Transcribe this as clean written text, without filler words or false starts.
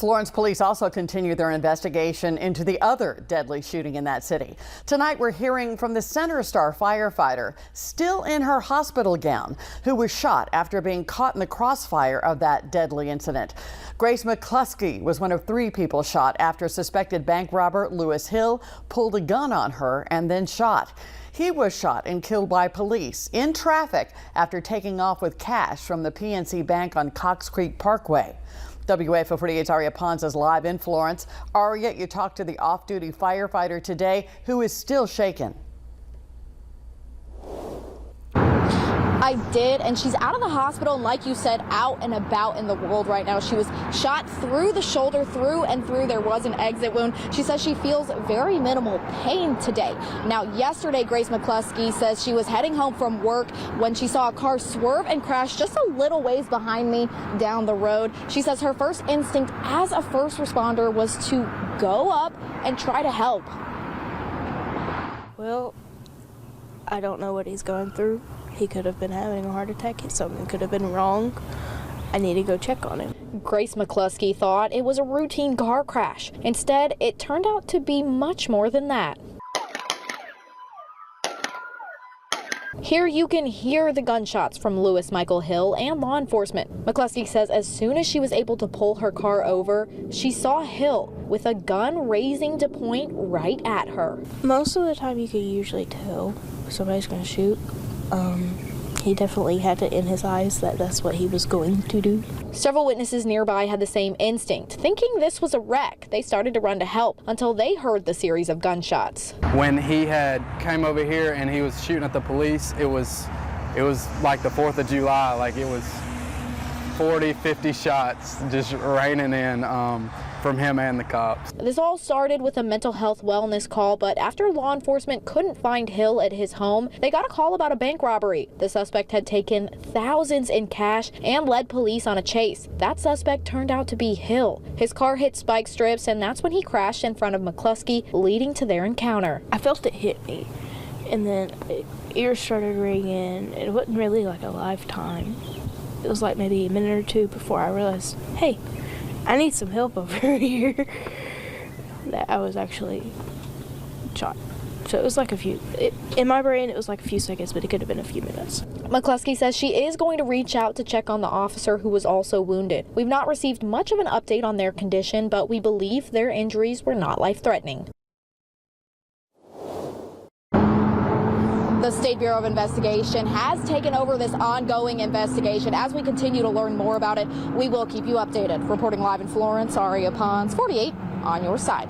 Florence police also continue their investigation into the other deadly shooting in that city. Tonight, we're hearing from the Center Star firefighter, still in her hospital gown, who was shot after being caught in the crossfire of that deadly incident. Grace McCluskey was one of 3 people shot after suspected bank robber Lewis Hill pulled a gun on her and then shot. He was shot and killed by police in traffic after taking off with cash from the PNC Bank on Cox Creek Parkway. WAFO 48's Aria Pons is live in Florence. Aria, you talked to the off-duty firefighter today who is still shaken. I did, and she's out of the hospital, and like you said, out and about in the world right now. She was shot through the shoulder, through and through. There was an exit wound. She says she feels very minimal pain today. Now, yesterday, Grace McCluskey says she was heading home from work when she saw a car swerve and crash just a little ways behind me down the road. She says her first instinct as a first responder was to go up and try to help. Well, I don't know what he's going through. He could have been having a heart attack. Something could have been wrong. I need to go check on him. Grace McCluskey thought it was a routine car crash. Instead, it turned out to be much more than that. Here you can hear the gunshots from Lewis Michael Hill and law enforcement. McCluskey says as soon as she was able to pull her car over, she saw Hill with a gun raising to point right at her. Most of the time you can usually tell somebody's going to shoot. He definitely had it in his eyes that that's what he was going to do. Several witnesses nearby had the same instinct. Thinking this was a wreck, they started to run to help until they heard the series of gunshots. When he had came over here and he was shooting at the police, it was like the 4th of July, like it was 40, 50 shots just raining in from him and the cops. This all started with a mental health wellness call, but after law enforcement couldn't find Hill at his home, they got a call about a bank robbery. The suspect had taken thousands in cash and led police on a chase. That suspect turned out to be Hill. His car hit spike strips, and that's when he crashed in front of McCluskey, leading to their encounter. I felt it hit me, and then ears started ringing. It wasn't really like a lifetime. It was like maybe a minute or 2 before I realized, hey, I need some help over here. That I was actually shot. So it was like in my brain it was like a few seconds, but it could have been a few minutes. McCluskey says she is going to reach out to check on the officer who was also wounded. We've not received much of an update on their condition, but we believe their injuries were not life-threatening. The State Bureau of Investigation has taken over this ongoing investigation. As we continue to learn more about it, we will keep you updated. Reporting live in Florence, Aria Pons, 48 on your side.